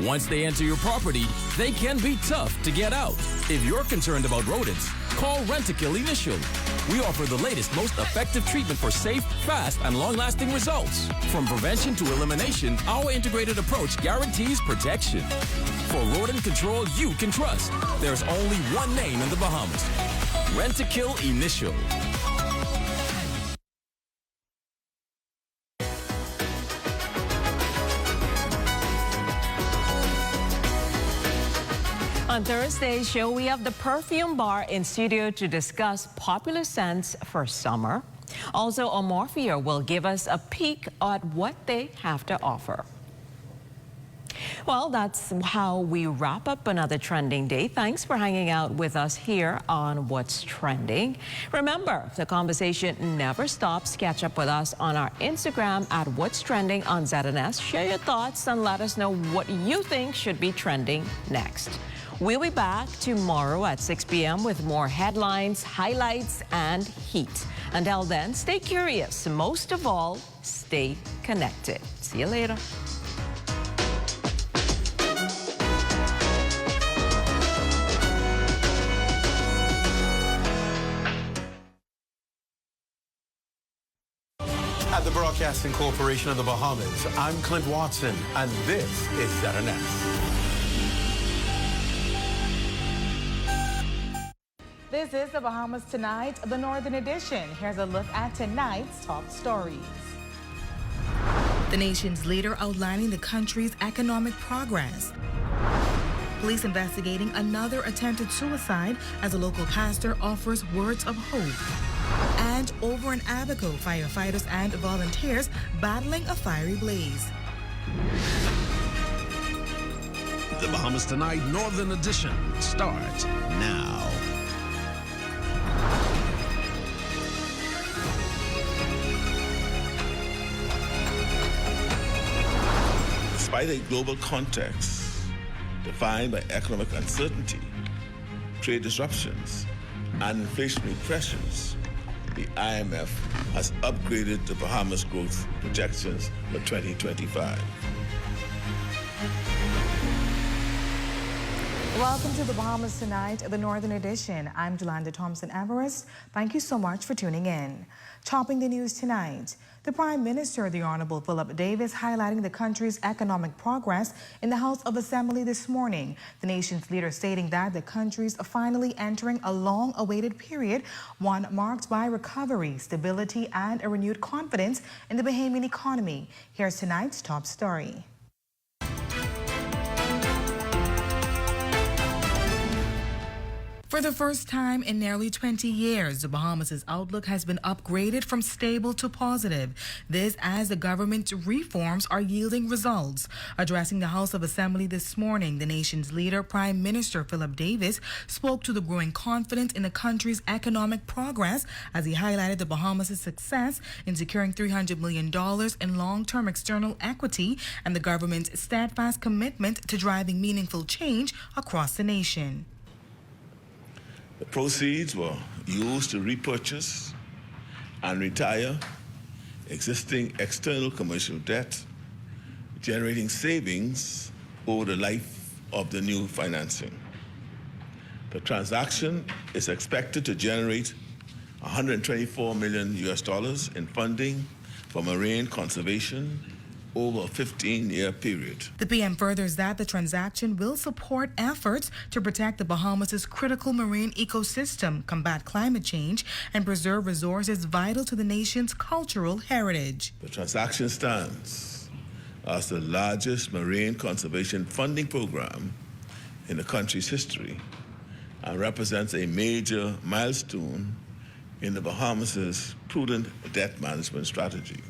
Once they enter your property, they can be tough to get out. If you're concerned about rodents, call Rent-A-Kill Initial. We offer the latest, most effective treatment for safe, fast, and long-lasting results. From prevention to elimination, our integrated approach guarantees protection. For rodent control you can trust, there's only one name in the Bahamas. Rent-A-Kill Initial. On Thursday's show, we have the Perfume Bar in studio to discuss popular scents for summer. Also, Amorphia will give us a peek at what they have to offer. Well, that's how we wrap up another trending day. Thanks for hanging out with us here on What's Trending. Remember, the conversation never stops. Catch up with us on our Instagram at What's Trending on ZNS. Share your thoughts and let us know what you think should be trending next. We'll be back tomorrow at 6 p.m. with more headlines, highlights, and heat. Until then, stay curious. Most of all, stay connected. See you later. At the Broadcasting Corporation of the Bahamas, I'm Clint Watson, and this is ZNS. This is the Bahamas Tonight, the Northern Edition. Here's a look at tonight's top stories. The nation's leader outlining the country's economic progress. Police investigating another attempted suicide as a local pastor offers words of hope. And over in Abaco, firefighters and volunteers battling a fiery blaze. The Bahamas Tonight Northern Edition starts now. Despite a global context defined by economic uncertainty, trade disruptions, and inflationary pressures, the IMF has upgraded the Bahamas growth projections for 2025. Welcome to the Bahamas Tonight, the Northern Edition. I'm Jolanda Thompson-Everest. Thank you so much for tuning in. Topping the news tonight, the Prime Minister, the Honorable Philip Davis, highlighting the country's economic progress in the House of Assembly this morning. The nation's leader stating that the country's finally entering a long-awaited period, one marked by recovery, stability, and a renewed confidence in the Bahamian economy. Here's tonight's top story. For the first time in nearly 20 years, the Bahamas' outlook has been upgraded from stable to positive. This as the government's reforms are yielding results. Addressing the House of Assembly this morning, the nation's leader, Prime Minister Philip Davis, spoke to the growing confidence in the country's economic progress as he highlighted the Bahamas' success in securing $300 million in long-term external equity and the government's steadfast commitment to driving meaningful change across the nation. The proceeds were used to repurchase and retire existing external commercial debt, generating savings over the life of the new financing. The transaction is expected to generate $124 million in funding for marine conservation over a 15-year period. The PM furthers that the transaction will support efforts to protect the Bahamas' critical marine ecosystem, combat climate change, and preserve resources vital to the nation's cultural heritage. The transaction stands as the largest marine conservation funding program in the country's history and represents a major milestone in the Bahamas' prudent debt management strategy.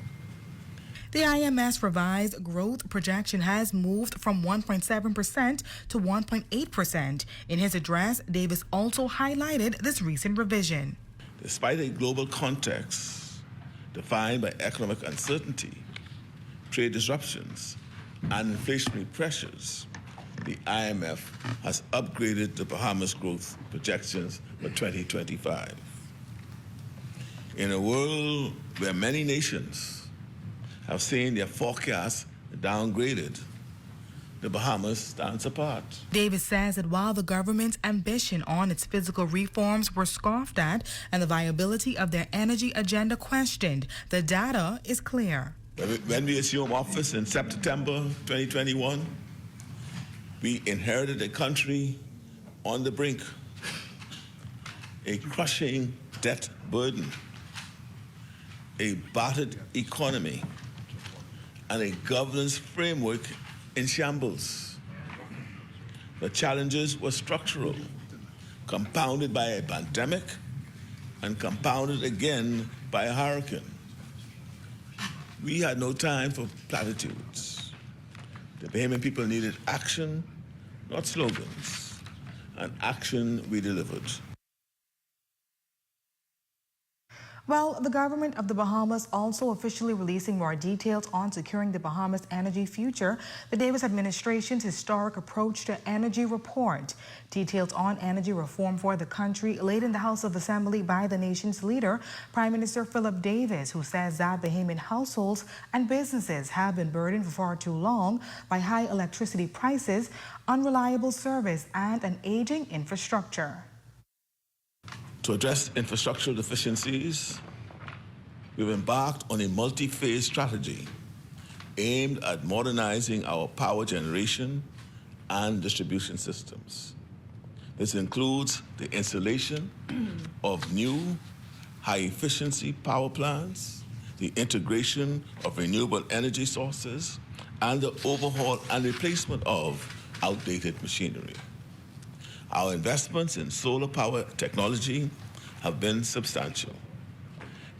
The IMF's revised growth projection has moved from 1.7% to 1.8%. In his address, Davis also highlighted this recent revision. Despite a global context defined by economic uncertainty, trade disruptions, and inflationary pressures, the IMF has upgraded the Bahamas growth projections for 2025. In a world where many nations have seen their forecasts downgraded, the Bahamas stands apart. Davis says that while the government's ambition on its physical reforms were scoffed at and the viability of their energy agenda questioned, the data is clear. When we assumed office in September 2021, we inherited a country on the brink, a crushing debt burden, a battered economy, and a governance framework in shambles. The challenges were structural, compounded by a pandemic and compounded again by a hurricane. We had no time for platitudes. The Bahamian people needed action, not slogans, and action we delivered. Well, the government of the Bahamas also officially releasing more details on securing the Bahamas' energy future. The Davis administration's historic approach to energy report. Details on energy reform for the country laid in the House of Assembly by the nation's leader, Prime Minister Philip Davis, who says that Bahamian households and businesses have been burdened for far too long by high electricity prices, unreliable service, and an aging infrastructure. To address infrastructural deficiencies, we've embarked on a multi-phase strategy aimed at modernizing our power generation and distribution systems. This includes the installation of new high-efficiency power plants, the integration of renewable energy sources, and the overhaul and replacement of outdated machinery. Our investments in solar power technology have been substantial.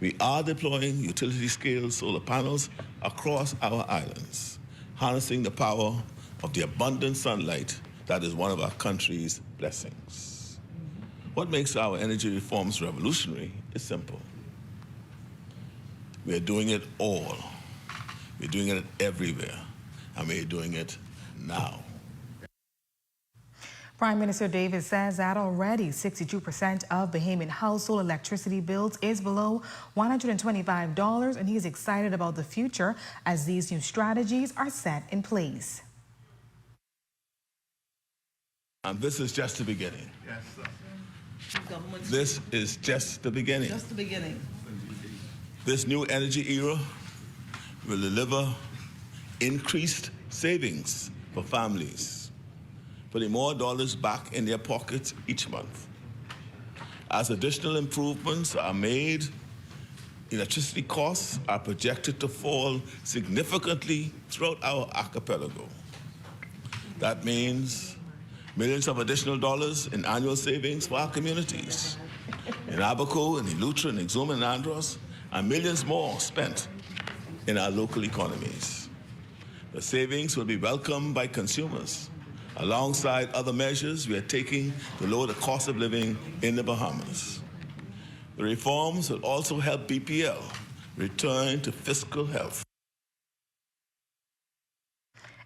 We are deploying utility-scale solar panels across our islands, harnessing the power of the abundant sunlight that is one of our country's blessings. What makes our energy reforms revolutionary is simple. We're doing it all. We're doing it everywhere, and we're doing it now. Prime Minister Davis says that already 62% of Bahamian household electricity bills is below $125, and he's excited about the future as these new strategies are set in place. And this is just the beginning. Yes, sir. This is just the beginning. Just the beginning. This new energy era will deliver increased savings for families, putting more dollars back in their pockets each month. As additional improvements are made, electricity costs are projected to fall significantly throughout our archipelago. That means millions of additional dollars in annual savings for our communities. In Abaco, in Eleuthera, in Exuma, and Andros, and millions more spent in our local economies. The savings will be welcomed by consumers. Alongside other measures we are taking to lower the cost of living in the Bahamas. The reforms will also help BPL return to fiscal health.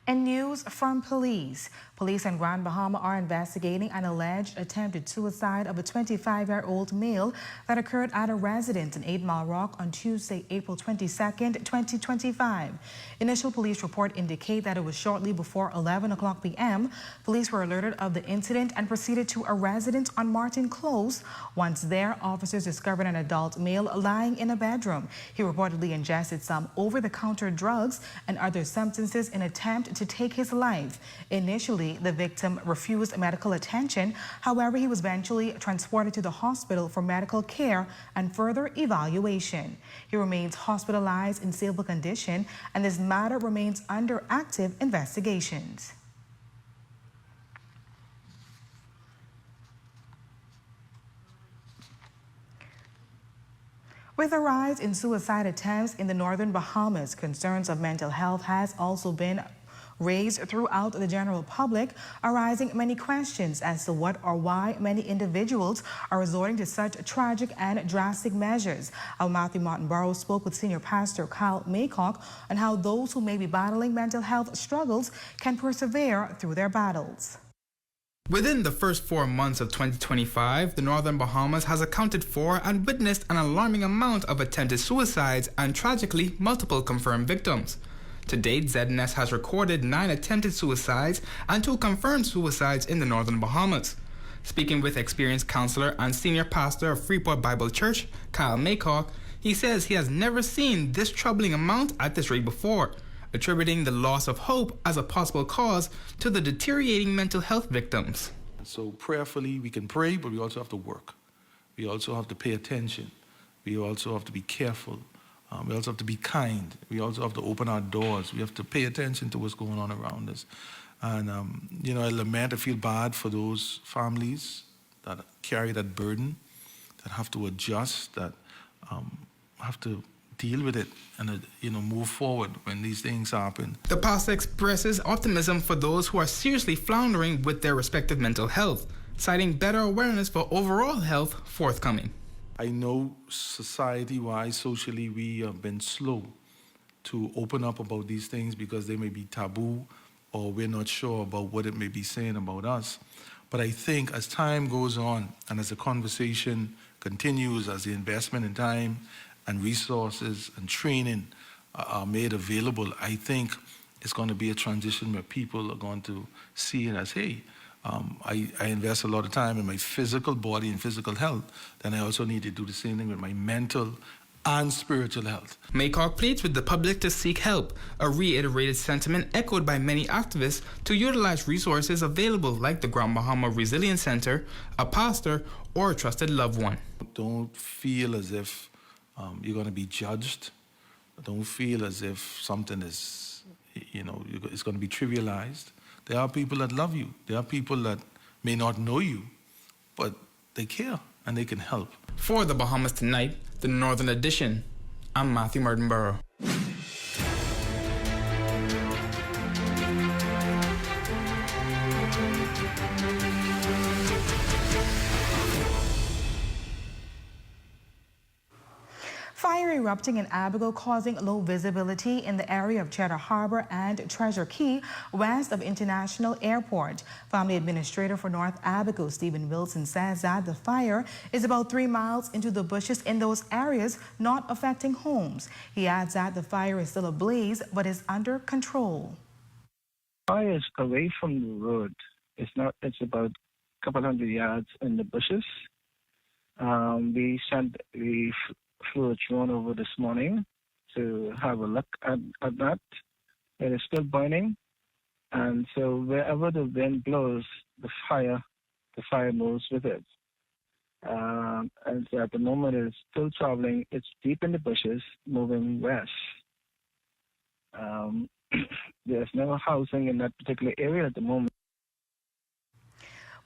And news from police. Police in Grand Bahama are investigating an alleged attempted suicide of a 25-year-old male that occurred at a residence in 8 Mile Rock on Tuesday, April 22nd, 2025. Initial police report indicate that it was shortly before 11 o'clock p.m. Police were alerted of the incident and proceeded to a residence on Martin Close. Once there, officers discovered an adult male lying in a bedroom. He reportedly ingested some over-the-counter drugs and other substances in an attempt to take his life. Initially, the victim refused medical attention. However, he was eventually transported to the hospital for medical care and further evaluation. He remains hospitalized in stable condition, and this matter remains under active investigations. With a rise in suicide attempts in the northern Bahamas, concerns of mental health has also been raised throughout the general public, arising many questions as to what or why many individuals are resorting to such tragic and drastic measures. Our Matthew Martin-Burrow spoke with Senior Pastor Kyle Maycock on how those who may be battling mental health struggles can persevere through their battles. Within the first 4 months of 2025, the Northern Bahamas has accounted for and witnessed an alarming amount of attempted suicides and, tragically, multiple confirmed victims. To date, ZNS has recorded 9 attempted suicides and 2 confirmed suicides in the Northern Bahamas. Speaking with experienced counselor and senior pastor of Freeport Bible Church, Kyle Maycock, he says he has never seen this troubling amount at this rate before, attributing the loss of hope as a possible cause to the deteriorating mental health victims. So prayerfully, we can pray, but we also have to work. We also have to pay attention. We also have to be careful. We also have to be kind. We also have to open our doors. We have to pay attention to what's going on around us. And, I lament, I feel bad for those families that carry that burden, that have to adjust, that have to deal with it and, move forward when these things happen. The pastor expresses optimism for those who are seriously floundering with their respective mental health, citing better awareness for overall health forthcoming. I know society-wise, socially, we have been slow to open up about these things because they may be taboo or we're not sure about what it may be saying about us. But I think as time goes on and as the conversation continues, as the investment in time and resources and training are made available, I think it's going to be a transition where people are going to see it as, hey, I invest a lot of time in my physical body and physical health, then I also need to do the same thing with my mental and spiritual health. Maycock pleads with the public to seek help, a reiterated sentiment echoed by many activists to utilize resources available like the Grand Bahama Resilience Center, a pastor, or a trusted loved one. Don't feel as if you're going to be judged. Don't feel as if something is, it's going to be trivialized. There are people that love you. There are people that may not know you, but they care and they can help. For the Bahamas Tonight, the Northern Edition, I'm Matthew Martinborough. Fire erupting in Abaco causing low visibility in the area of Cheddar Harbor and Treasure Key west of International Airport. Family Administrator for North Abaco, Stephen Wilson, says that the fire is about 3 miles into the bushes in those areas, not affecting homes. He adds that the fire is still ablaze but is under control. Fire is away from the road. It's about a couple hundred yards in the bushes. We flew a drone over this morning to have a look at that. It is still burning, and so wherever the wind blows, the fire moves with it. And so at the moment, it's still traveling. It's deep in the bushes, moving west. There's no housing in that particular area at the moment.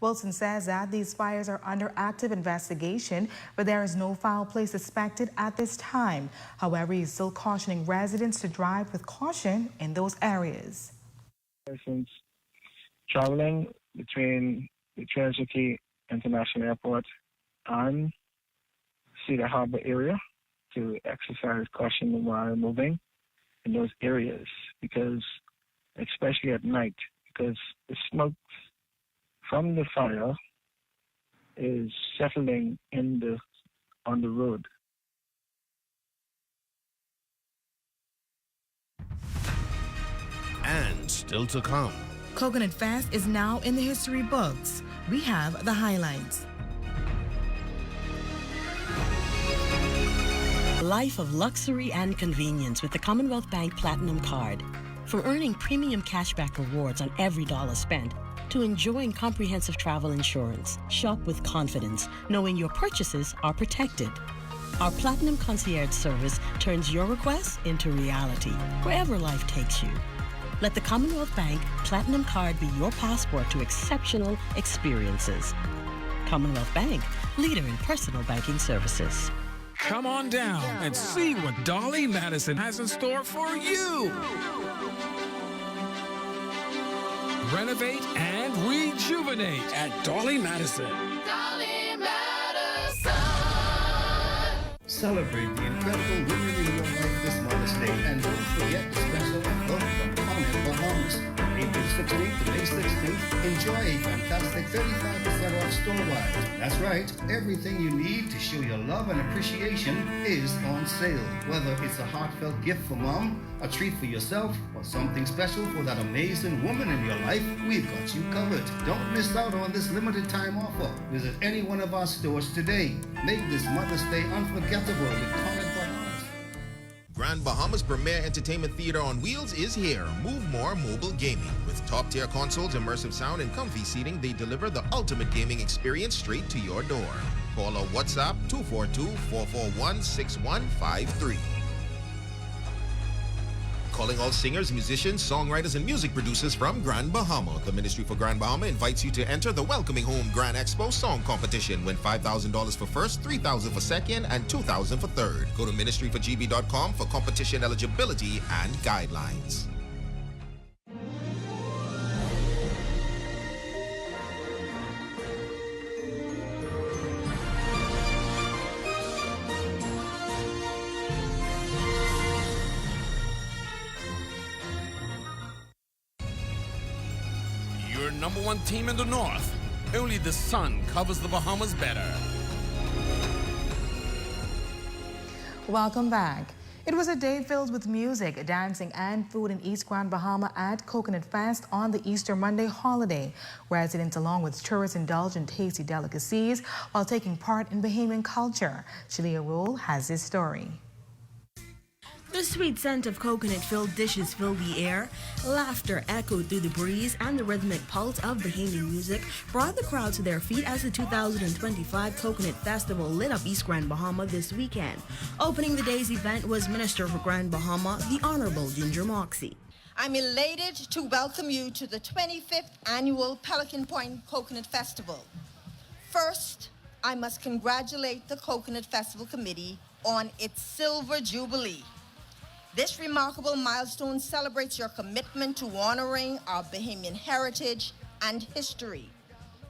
Wilson says that these fires are under active investigation, but there is no foul play suspected at this time. However, he's still cautioning residents to drive with caution in those areas. Since traveling between the Treasure Key International Airport and Cedar Harbor area to exercise caution while moving in those areas, because especially at night, because the smoke from the fire is settling on the road. And still to come. Coconut Fest is now in the history books. We have the highlights. Life of luxury and convenience with the Commonwealth Bank Platinum Card. From earning premium cashback rewards on every dollar spent, to enjoying comprehensive travel insurance. Shop with confidence, knowing your purchases are protected. Our Platinum Concierge service turns your requests into reality, wherever life takes you. Let the Commonwealth Bank Platinum Card be your passport to exceptional experiences. Commonwealth Bank, leader in personal banking services. Come on down and see what Dolly Madison has in store for you. Renovate and rejuvenate at Dolly Madison. Dolly Madison. Celebrate the incredible women in your life this Mother's Day, and don't forget the special offer from Bahamas. April 16th to May 16th, enjoy a fantastic 35% off store-wide. That's right, everything you need to show your love and appreciation is on sale. Whether it's a heartfelt gift for mom, a treat for yourself, or something special for that amazing woman in your life, we've got you covered. Don't miss out on this limited time offer. Visit any one of our stores today. Make this Mother's Day unforgettable with Bahamas. Grand Bahamas' premier entertainment theater on wheels is here. Move More Mobile Gaming. With top-tier consoles, immersive sound, and comfy seating, they deliver the ultimate gaming experience straight to your door. Call or WhatsApp 242-441-6153. Calling all singers, musicians, songwriters, and music producers from Grand Bahama. The Ministry for Grand Bahama invites you to enter the Welcoming Home Grand Expo Song Competition. Win $5,000 for first, $3,000 for second, and $2,000 for third. Go to ministryforgb.com for competition eligibility and guidelines. Number one team in the North. Only the sun covers the Bahamas better. Welcome back. It was a day filled with music, dancing, and food in East Grand Bahama at Coconut Fest on the Easter Monday holiday. Residents, along with tourists, indulged in tasty delicacies while taking part in Bahamian culture. Shalia Rule has this story. The sweet scent of coconut-filled dishes filled the air, laughter echoed through the breeze, and the rhythmic pulse of Bahamian music brought the crowd to their feet as the 2025 Coconut Festival lit up East Grand Bahama this weekend. Opening the day's event was Minister for Grand Bahama, the Honorable Ginger Moxie. I'm elated to welcome you to the 25th Annual Pelican Point Coconut Festival. First, I must congratulate the Coconut Festival Committee on its Silver Jubilee. This remarkable milestone celebrates your commitment to honoring our Bahamian heritage and history.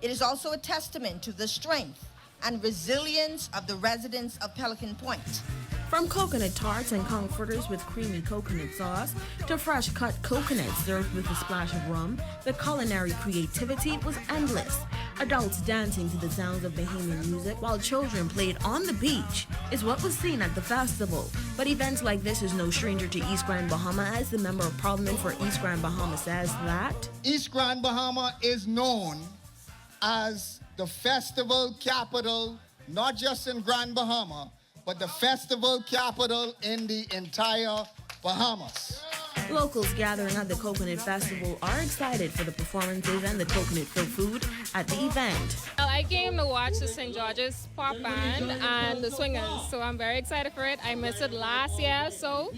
It is also a testament to the strength and resilience of the residents of Pelican Point. From coconut tarts and comforters with creamy coconut sauce to fresh-cut coconuts served with a splash of rum, the culinary creativity was endless. Adults dancing to the sounds of Bahamian music while children played on the beach is what was seen at the festival. But events like this is no stranger to East Grand Bahama, as the Member of Parliament for East Grand Bahama says that East Grand Bahama is known as the festival capital, not just in Grand Bahama, but the festival capital in the entire Bahamas. Locals gathering at the Coconut Festival are excited for the performances and the coconut-filled food at the event. I came to watch the St. George's Pop Band and the Swingers, so I'm very excited for it. I missed it last year, so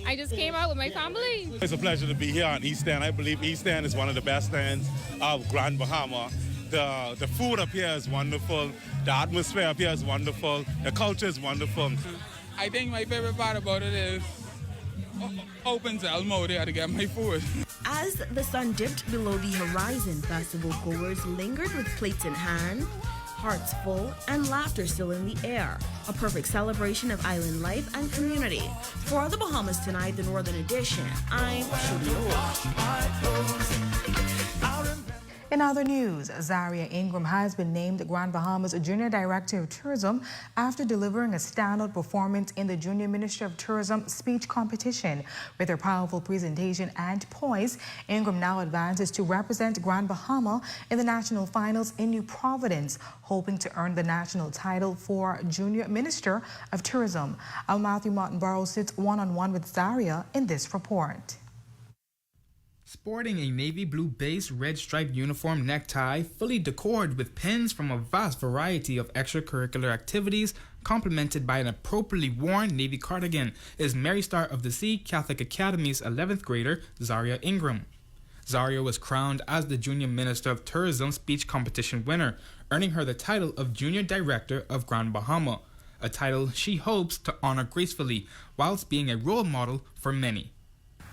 I just came out with my family. It's a pleasure to be here on East End. I believe East End is one of the best ends of Grand Bahama. The food up here is wonderful. The atmosphere up here is wonderful. The culture is wonderful. I think my favorite part about it is open to Elmo there to get my food. As the sun dipped below the horizon, festival goers lingered with plates in hand, hearts full, and laughter still in the air. A perfect celebration of island life and community. For the Bahamas Tonight, the Northern Edition, I'm Shalia. In other news, Zaria Ingram has been named Grand Bahama's Junior Director of Tourism after delivering a standout performance in the Junior Minister of Tourism speech competition. With her powerful presentation and poise, Ingram now advances to represent Grand Bahama in the national finals in New Providence, hoping to earn the national title for Junior Minister of Tourism. Our Matthew Martin-Burrows sits one-on-one with Zaria in this report. Sporting a navy blue base, red striped uniform necktie, fully decorated with pins from a vast variety of extracurricular activities, complemented by an appropriately worn navy cardigan, is Mary Star of the Sea Catholic Academy's 11th grader, Zaria Ingram. Zaria was crowned as the Junior Minister of Tourism speech competition winner, earning her the title of Junior Director of Grand Bahama, a title she hopes to honor gracefully, whilst being a role model for many.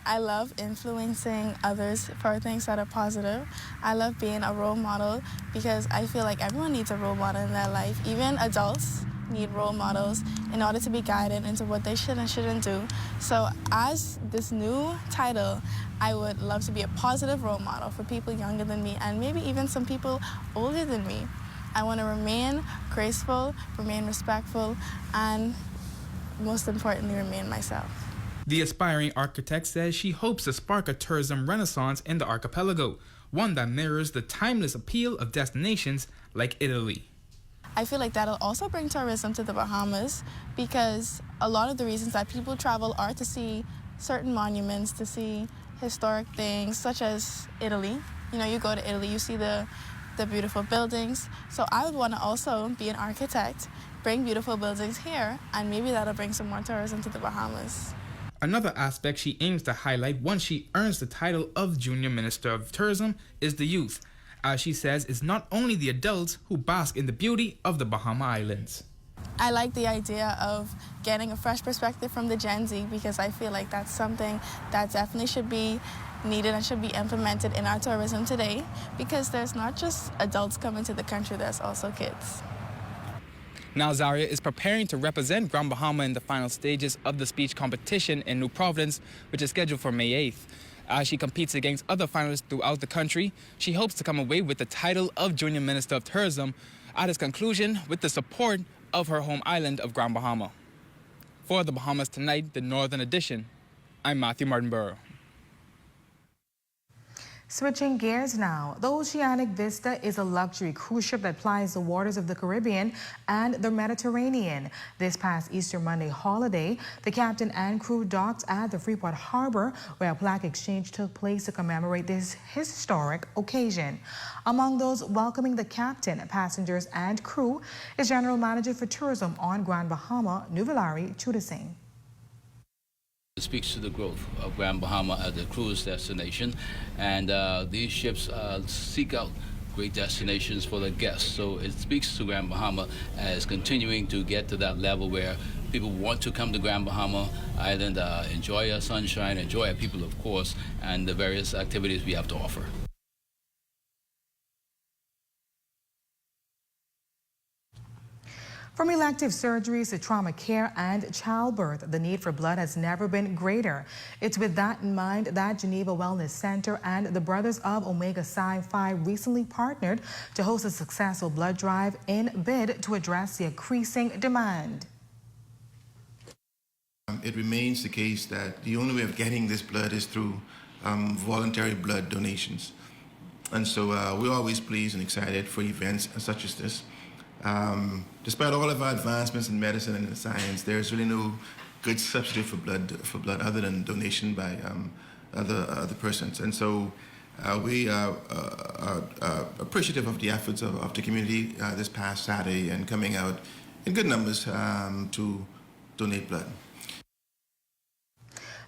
I love influencing others for things that are positive. I love being a role model because I feel like everyone needs a role model in their life, even adults. need role models in order to be guided into what they should and shouldn't do. So as this new title, I would love to be a positive role model for people younger than me and maybe even some people older than me. I want to remain graceful, remain respectful, and most importantly, remain myself. The aspiring architect says she hopes to spark a tourism renaissance in the archipelago, one that mirrors the timeless appeal of destinations like Italy. I feel like that'll also bring tourism to the Bahamas because a lot of the reasons that people travel are to see certain monuments, to see historic things, such as Italy. You know, you go to Italy, you see the beautiful buildings. So I would want to also be an architect, bring beautiful buildings here, and maybe that'll bring some more tourism to the Bahamas. Another aspect she aims to highlight once she earns the title of Junior Minister of Tourism is the youth. As she says, it's not only the adults who bask in the beauty of the Bahama Islands. I like the idea of getting a fresh perspective from the Gen Z because I feel like that's something that definitely should be needed and should be implemented in our tourism today because there's not just adults coming to the country, there's also kids. Now Zaria is preparing to represent Grand Bahama in the final stages of the speech competition in New Providence, which is scheduled for May 8th. As she competes against other finalists throughout the country, she hopes to come away with the title of Junior Minister of Tourism at its conclusion with the support of her home island of Grand Bahama. For the Bahamas Tonight, the Northern Edition, I'm Matthew Martinborough. Switching gears now, the Oceanic Vista is a luxury cruise ship that plies the waters of the Caribbean and the Mediterranean. This past Easter Monday holiday, the captain and crew docked at the Freeport Harbor, where a plaque exchange took place to commemorate this historic occasion. Among those welcoming the captain, passengers, and crew is General Manager for Tourism on Grand Bahama, Nuvolari Chudasing. It speaks to the growth of Grand Bahama as a cruise destination, and these ships seek out great destinations for the guests. So it speaks to Grand Bahama as continuing to get to that level where people want to come to Grand Bahama Island, enjoy our sunshine, enjoy our people, of course, and the various activities we have to offer. From elective surgeries to trauma care and childbirth, the need for blood has never been greater. It's with that in mind that Geneva Wellness Center and the Brothers of Omega Psi Phi recently partnered to host a successful blood drive in bid to address the increasing demand. It remains the case that the only way of getting this blood is through voluntary blood donations. And so we're always pleased and excited for events such as this. Despite all of our advancements in medicine and in science, there's really no good substitute for blood other than donation by other persons. And so we are appreciative of the efforts of the community this past Saturday and coming out in good numbers to donate blood.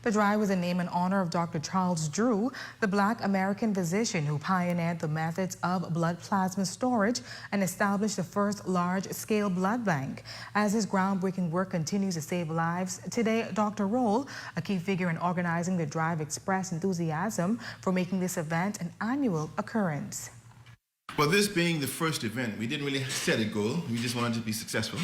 The drive was a name in honor of Dr. Charles Drew, the Black American physician who pioneered the methods of blood plasma storage and established the first large-scale blood bank. As his groundbreaking work continues to save lives, today Dr. Roll, a key figure in organizing the drive, expressed enthusiasm for making this event an annual occurrence. Well, this being the first event, we didn't really set a goal. We just wanted to be successful.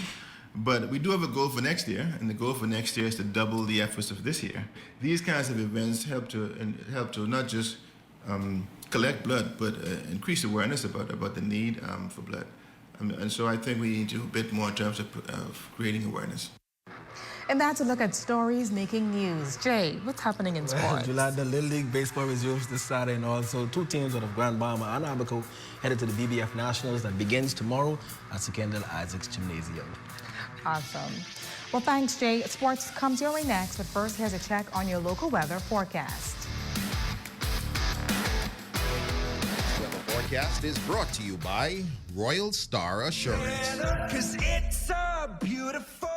But we do have a goal for next year, and the goal for next year is to double the efforts of this year. These kinds of events help to not just collect blood, but increase awareness about the need for blood. And so I think we need to do a bit more in terms of creating awareness. And that's a look at stories making news. Jay, what's happening in sports? July, the Little League Baseball resumes this Saturday, and also two teams out of Grand Bahama and Abaco headed to the BBF Nationals that begins tomorrow at Kendall Isaacs Gymnasium. Awesome. Well, thanks, Jay. Sports comes your way next, but first, here's a check on your local weather forecast. Weather forecast is brought to you by Royal Star Assurance. Cause it's so beautiful.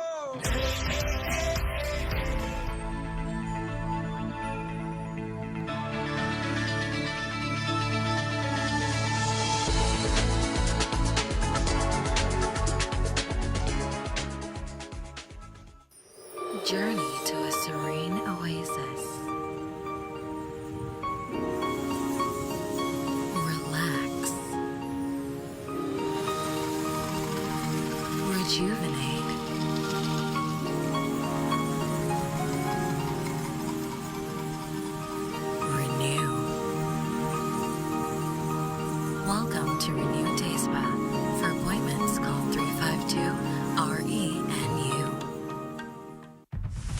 Journey to a serene oasis. Relax. Rejuvenate. to Renew Day Spa. For appointments, call 352-RENU.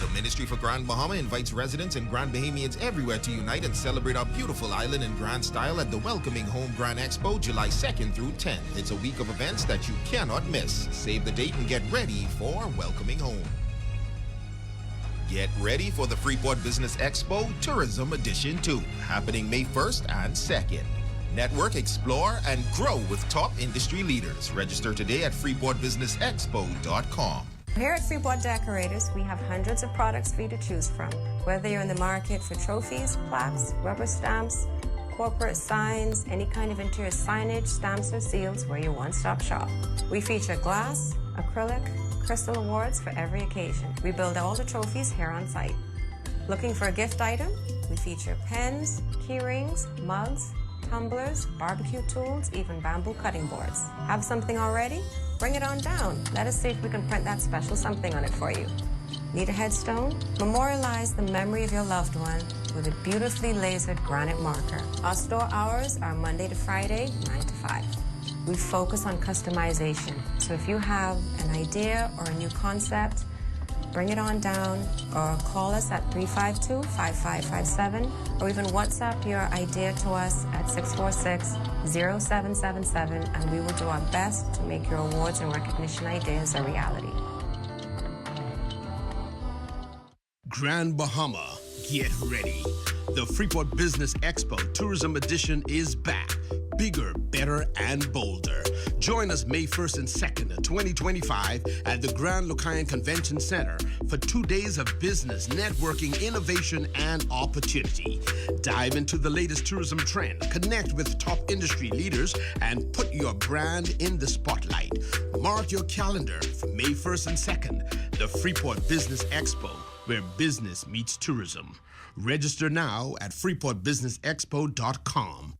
The Ministry for Grand Bahama invites residents and Grand Bahamians everywhere to unite and celebrate our beautiful island in grand style at the Welcoming Home Grand Expo, July 2nd through 10th. It's a week of events that you cannot miss. Save the date and get ready for Welcoming Home. Get ready for the Freeport Business Expo Tourism Edition 2, happening May 1st and 2nd. Network, explore, and grow with top industry leaders. Register today at freeportbusinessexpo.com. Here at Freeport Decorators, we have hundreds of products for you to choose from. Whether you're in the market for trophies, plaques, rubber stamps, corporate signs, any kind of interior signage, stamps, or seals, we're your one-stop shop. We feature glass, acrylic, crystal awards for every occasion. We build all the trophies here on site. Looking for a gift item? We feature pens, key rings, mugs, tumblers, barbecue tools, even bamboo cutting boards. Have something already? Bring it on down. Let us see if we can print that special something on it for you. Need a headstone? Memorialize the memory of your loved one with a beautifully lasered granite marker. Our store hours are Monday to Friday, 9 to 5. We focus on customization. So if you have an idea or a new concept, bring it on down or call us at 352-5557 or even WhatsApp your idea to us at 646-0777 and we will do our best to make your awards and recognition ideas a reality. Grand Bahama, get ready. The Freeport Business Expo Tourism Edition is back. Bigger, better, and bolder. Join us May 1st and 2nd, 2025 at the Grand Locayan Convention Center for 2 days of business, networking, innovation, and opportunity. Dive into the latest tourism trend, connect with top industry leaders, and put your brand in the spotlight. Mark your calendar for May 1st and 2nd, the Freeport Business Expo, where business meets tourism. Register now at freeportbusinessexpo.com.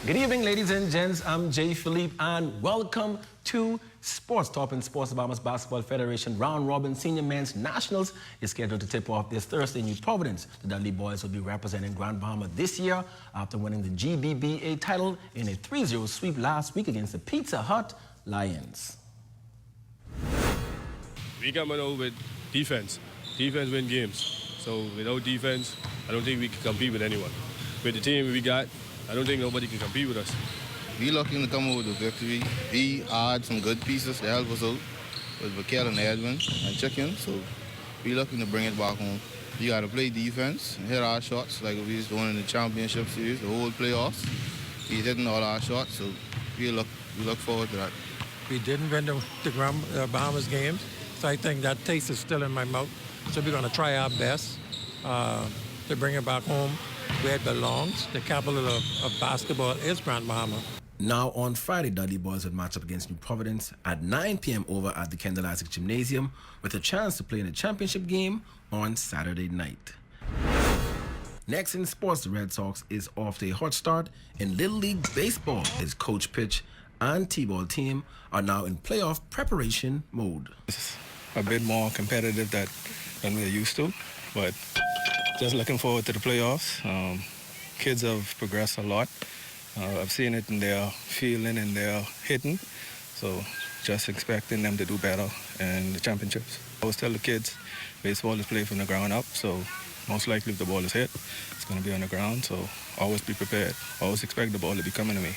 Good evening, ladies and gents. I'm Jay Philippe, and welcome to Sports Top and Sports. Bahamas Basketball Federation Round Robin Senior Men's Nationals is scheduled to tip off this Thursday in New Providence. The Dudley boys will be representing Grand Bahama this year after winning the GBBA title in a 3-0 sweep last week against the Pizza Hut Lions. We come out with defense. Defense win games. So without defense, I don't think we can compete with anyone. With the team we got, I don't think nobody can compete with us. We're looking to come out with a victory. We add some good pieces to help us out with Vaquel and Edwin and Chicken, so we're looking to bring it back home. We got to play defense and hit our shots like we was doing in the championship series, the whole playoffs. We're hitting all our shots, so we look forward to that. We didn't win the Bahamas games, so I think that taste is still in my mouth. So we're going to try our best to bring it back home where it belongs. The capital of basketball is Grand Bahama. Now on Friday, Dudley boys will match up against New Providence at 9 p.m. over at the Kendall Isaac Gymnasium with a chance to play in a championship game on Saturday night. Next in sports, the Red Sox is off to a hot start in Little League Baseball. His coach pitch and T-ball team are now in playoff preparation mode. It's a bit more competitive than we're used to, but just looking forward to the playoffs. Kids have progressed a lot. I've seen it in their fielding and their hitting, so just expecting them to do better in the championships. I always tell the kids, baseball is played from the ground up, so most likely if the ball is hit, it's going to be on the ground, so always be prepared. Always expect the ball to be coming to me.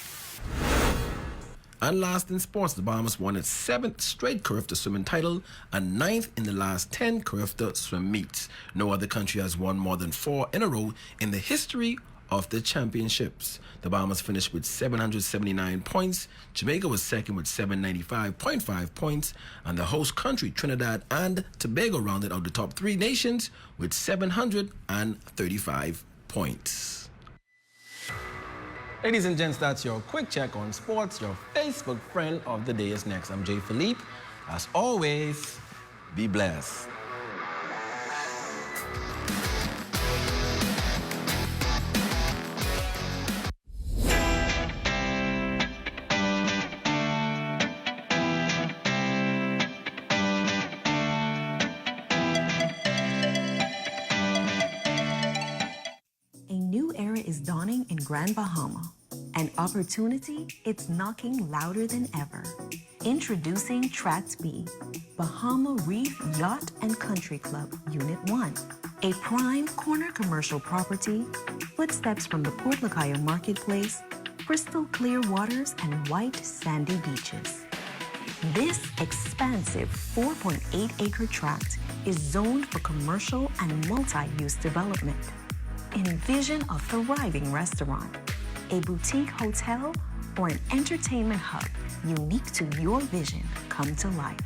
And last in sports, the Bahamas won its 7th straight Curved swimming title and 9th in the last 10 Curved swim meets. No other country has won more than 4 in a row in the history of the championships. The Bahamas finished with 779 points. Jamaica was second with 795.5 points. And the host country, Trinidad and Tobago, rounded out the top 3 nations with 735 points. Ladies and gents, that's your quick check on sports. Your Facebook friend of the day is next. I'm Jay Philippe. As always, be blessed. dawning in Grand Bahama. An opportunity, it's knocking louder than ever. Introducing Tract B, Bahama Reef Yacht and Country Club, Unit 1. A prime corner commercial property, footsteps from the Port Lacaya Marketplace, crystal clear waters and white sandy beaches. This expansive 4.8-acre tract is zoned for commercial and multi-use development. Envision a thriving restaurant, a boutique hotel, or an entertainment hub unique to your vision come to life.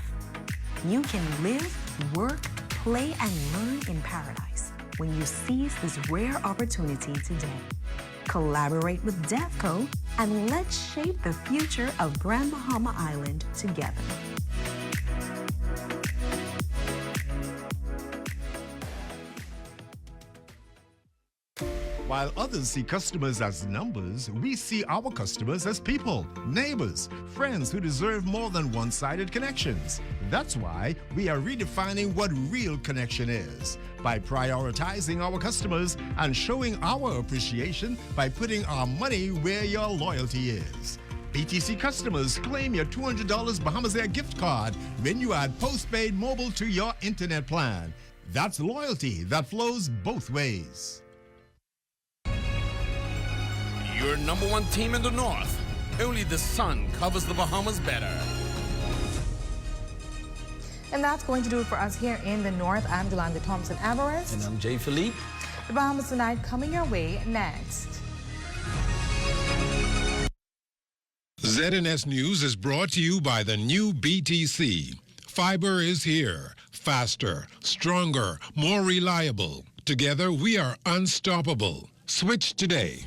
You can live, work, play, and learn in paradise when you seize this rare opportunity today. Collaborate with DEFCO and let's shape the future of Grand Bahama Island together. While others see customers as numbers, we see our customers as people, neighbors, friends who deserve more than one-sided connections. That's why we are redefining what real connection is by prioritizing our customers and showing our appreciation by putting our money where your loyalty is. BTC customers, claim your $200 Bahamas Air gift card when you add postpaid mobile to your internet plan. That's loyalty that flows both ways. Your number one team in the North. Only the sun covers the Bahamas better. And that's going to do it for us here in the North. I'm Yolanda Thompson-Everest. And I'm Jay Philippe. The Bahamas Tonight coming your way next. ZNS News is brought to you by the new BTC. Fiber is here. Faster, stronger, more reliable. Together, we are unstoppable. Switch today.